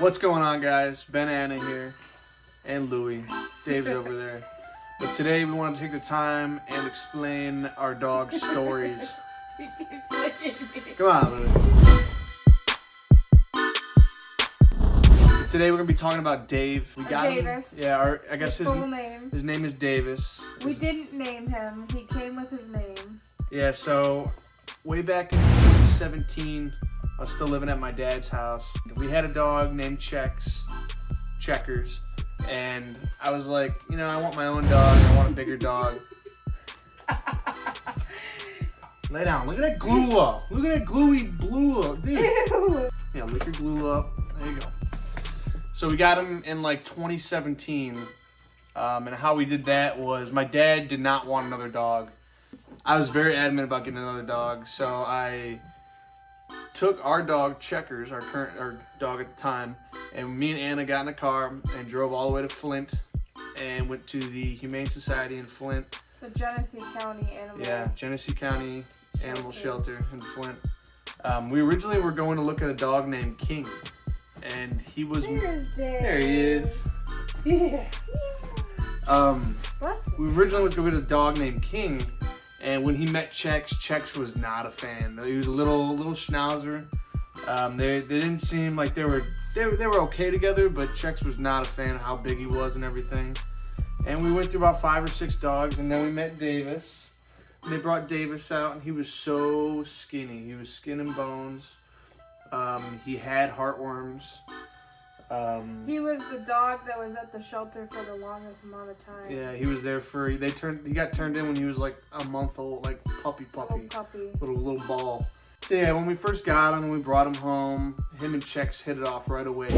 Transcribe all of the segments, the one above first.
What's going on, guys? Ben, Anna here, and Louie. Dave's over there. But today we want to take the time and explain our dog stories. He keeps saying me. Come on, Louie. Today we're gonna be talking about Dave. We got Davis. him. Yeah, I guess his full name. His name is Davis. We didn't name him. He came with his name. Yeah, so way back in 2017, I was still living at my dad's house. We had a dog named Checkers, and I was like, you know, I want my own dog. I want a bigger dog. Lay down. Look at that glue up. Look at that gluey blue up, dude. Ew. Yeah, lick your glue up. There you go. So we got him in like 2017, and how we did that was my dad did not want another dog. I was very adamant about getting another dog, so I took our dog Checkers, our dog at the time, and me and Anna got in a car and drove all the way to Flint and went to the Humane Society in Flint. The Genesee County Animal. Yeah, Genesee County Animal Shelter in Flint. We originally were going to look at a dog named King, and he was. There he is. Yeah. We originally was going to get a dog named King. And when he met Chex was not a fan. He was a little schnauzer. They didn't seem like they were okay together, but Chex was not a fan of how big he was and everything. And we went through about 5 or 6 dogs, and then we met Davis. And they brought Davis out, and he was so skinny. He was skin and bones. He had heartworms. He was the dog that was at the shelter for the longest amount of time. Yeah, he was there for. He got turned in when he was like a month old, like puppy, little ball. So yeah, when we first got him, we brought him home. Him and Chex hit it off right away.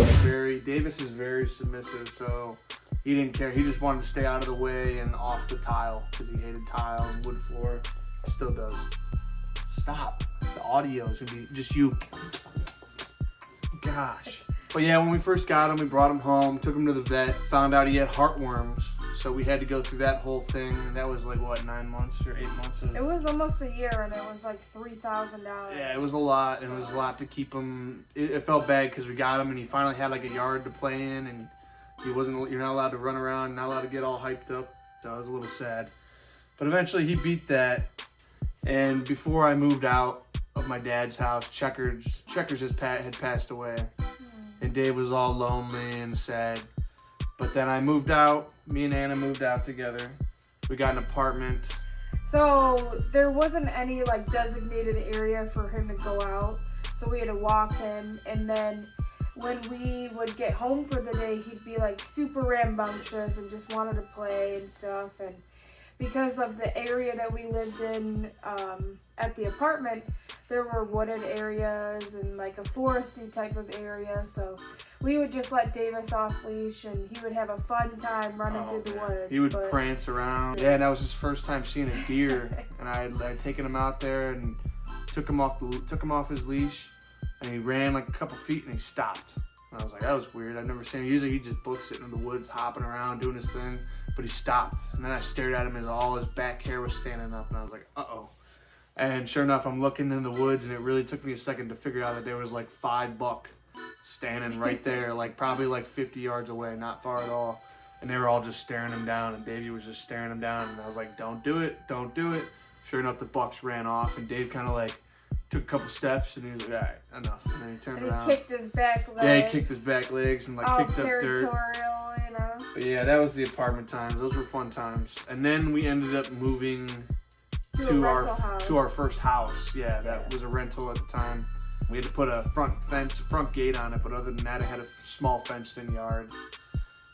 Davis is very submissive, so he didn't care. He just wanted to stay out of the way and off the tile because he hated tile and wood floor. He still does. Stop. The audio is gonna be just you. Gosh. But yeah, when we first got him, we brought him home, took him to the vet, found out he had heartworms. So we had to go through that whole thing. And that was like, what, 9 months or 8 months? It was almost a year, and it was like $3,000. Yeah, it was a lot. It was a lot to keep him. It felt bad because we got him, and he finally had like a yard to play in, and you're not allowed to run around, not allowed to get all hyped up. So I was a little sad. But eventually he beat that. And before I moved out of my dad's house, Checkers had passed away. And Dave was all lonely and sad. But then I moved out. Me and Anna moved out together. We got an apartment. So there wasn't any like designated area for him to go out. So we had to walk him. And then when we would get home for the day, he'd be like super rambunctious and just wanted to play and stuff. And because of the area that we lived in at the apartment, there were wooded areas and like a foresty type of area, so we would just let Davis off leash and he would have a fun time running through the woods. He would prance around. Yeah, and that was his first time seeing a deer, and I'd taken him out there and took him off his leash, and he ran like a couple feet and he stopped. And I was like, that was weird. I've never seen him. Usually he just books sitting in the woods, hopping around, doing his thing, but he stopped. And then I stared at him as all his back hair was standing up, and I was like, uh-oh. And sure enough, I'm looking in the woods, and it really took me a second to figure out that there was like 5 buck standing right there, like probably like 50 yards away, not far at all. And they were all just staring him down, and Davey was just staring him down, and I was like, don't do it, don't do it. Sure enough, the bucks ran off, and Dave kind of like took a couple steps, and he was like, all right, enough. And then he turned around. He kicked his back legs. Yeah, he kicked his back legs and like all kicked up dirt. Territorial, you know. But yeah, that was the apartment times. Those were fun times. And then we ended up moving to our first house. Yeah, that was a rental at the time. We had to put a front gate on it, but other than that, it had a small fenced-in yard.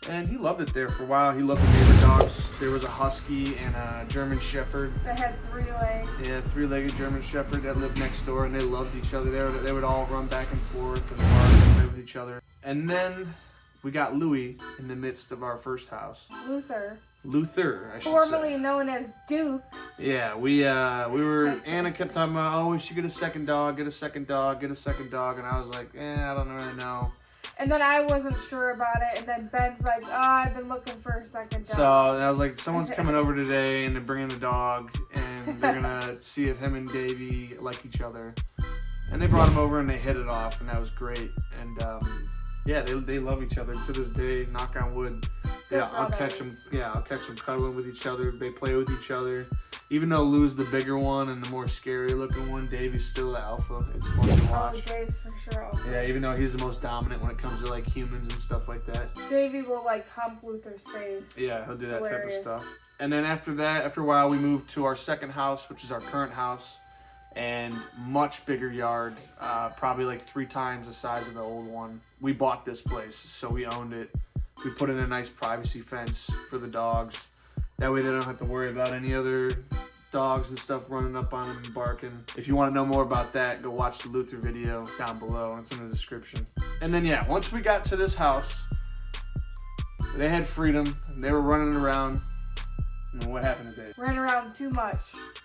And he loved it there for a while. He loved the neighbor dogs. There was a husky and a German Shepherd. They had 3 legs. Yeah, 3-legged German Shepherd that lived next door, and they loved each other. They would all run back and forth and bark and play with each other. And then we got Louie in the midst of our first house. Luther, I should formerly say. known as Duke. Yeah, we were. Anna kept talking about, oh, we should get a second dog, and I was like, I don't really know. And then I wasn't sure about it, and then Ben's like, oh, I've been looking for a second dog. So I was like, someone's coming over today, and they're bringing a dog, and they're gonna see if him and Davey like each other. And they brought him over, and they hit it off, and that was great. And Yeah, they love each other to this day. Knock on wood. Yeah, I'll catch them. Yeah, I'll catch them cuddling with each other. They play with each other. Even though Lou's the bigger one and the more scary looking one, Davey's still the alpha. It's fun to watch. Oh, Dave's for sure alpha. Yeah, even though he's the most dominant when it comes to like humans and stuff like that. Davey will like hump Luther's face. Yeah, he'll do that hilarious. type of stuff. And then after that, after a while, we moved to our second house, which is our current house, and much bigger yard, probably like 3 times the size of the old one. We bought this place, so we owned it. We put in a nice privacy fence for the dogs. That way they don't have to worry about any other dogs and stuff running up on them and barking. If you want to know more about that, go watch the Luther video down below. It's in the description. And then, yeah, once we got to this house, they had freedom. They were running around. And what happened today? Ran around too much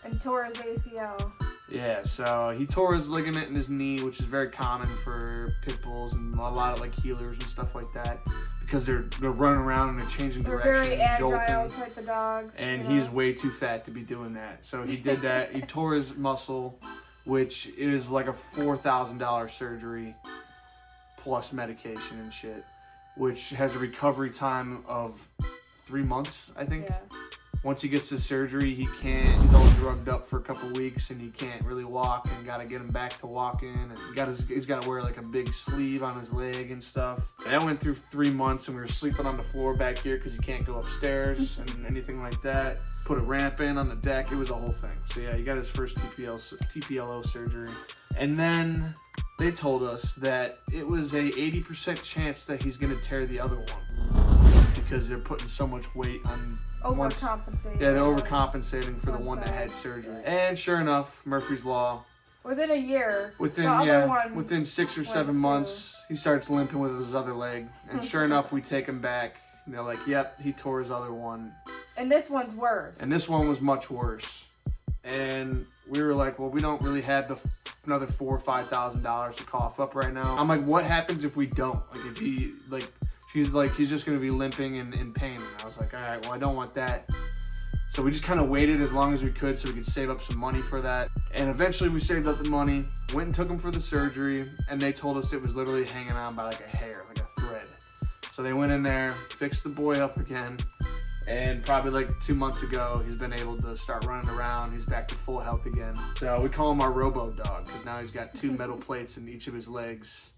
and tore his ACL. Yeah, so he tore his ligament in his knee, which is very common for pit bulls and a lot of like healers and stuff like that, because they're running around and they're changing direction, they're very agile jolting, type of dogs. and he's way too fat to be doing that. So he did that. He tore his muscle, which is like a $4,000 surgery plus medication and shit, which has a recovery time of 3 months, I think. Yeah. Once he gets the surgery, he's all drugged up for a couple weeks and he can't really walk, and gotta get him back to walking, and he's gotta wear like a big sleeve on his leg and stuff. And that went through 3 months, and we were sleeping on the floor back here because he can't go upstairs and anything like that. Put a ramp in on the deck. It was a whole thing. So yeah, he got his first TPLO surgery. And then they told us that it was a 80% chance that he's gonna tear the other one, because they're putting so much weight on overcompensating. Yeah, they're overcompensating for the one that had surgery. And sure enough, Murphy's Law. Within a year. Within 6 or 7 months, he starts limping with his other leg. And sure enough, we take him back. And they're like, yep, he tore his other one. And this one's worse. And this one was much worse. And we were like, well, we don't really have another $4,000 or $5,000 to cough up right now. I'm like, what happens if we don't? Like, if he, like, she's like, he's just going to be limping and in pain. And I was like, all right, well, I don't want that. So we just kind of waited as long as we could so we could save up some money for that. And eventually we saved up the money, went and took him for the surgery, and they told us it was literally hanging on by like a hair, like a thread. So they went in there, fixed the boy up again, and probably like 2 months ago, he's been able to start running around. He's back to full health again. So we call him our Robo Dog, because now he's got 2 metal plates in each of his legs.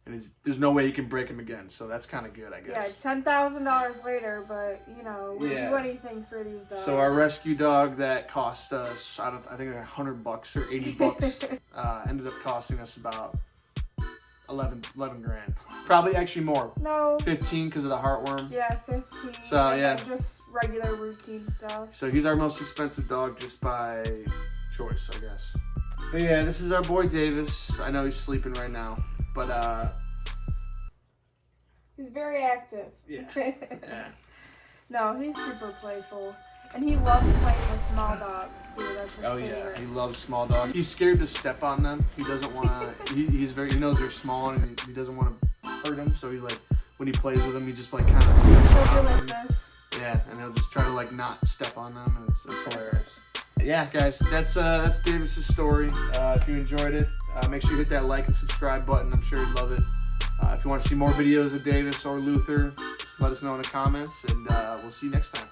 And there's no way you can break him again, so that's kind of good, I guess. Yeah, $10,000 later, but, you know, we'd do anything for these dogs. So our rescue dog that cost us, I think $100 or $80, ended up costing us about 11 grand. Probably actually more. No. 15 because of the heartworm. Yeah, 15. So, yeah. Just regular routine stuff. So he's our most expensive dog just by choice, I guess. But yeah, this is our boy Davis. I know he's sleeping right now. But, he's very active. Yeah. Yeah. No, he's super playful. And he loves playing with small dogs, too. That's his favorite. Yeah. He loves small dogs. He's scared to step on them. He doesn't want to, he knows they're small and he doesn't want to hurt them. So he like, when he plays with them, he just like kind of steps on them. Like this. Yeah, and he'll just try to like not step on them, and it's hilarious. Yeah, guys, that's Davis's story. If you enjoyed it, make sure you hit that like and subscribe button. I'm sure you'd love it. If you want to see more videos of Davis or Luther, let us know in the comments, and we'll see you next time.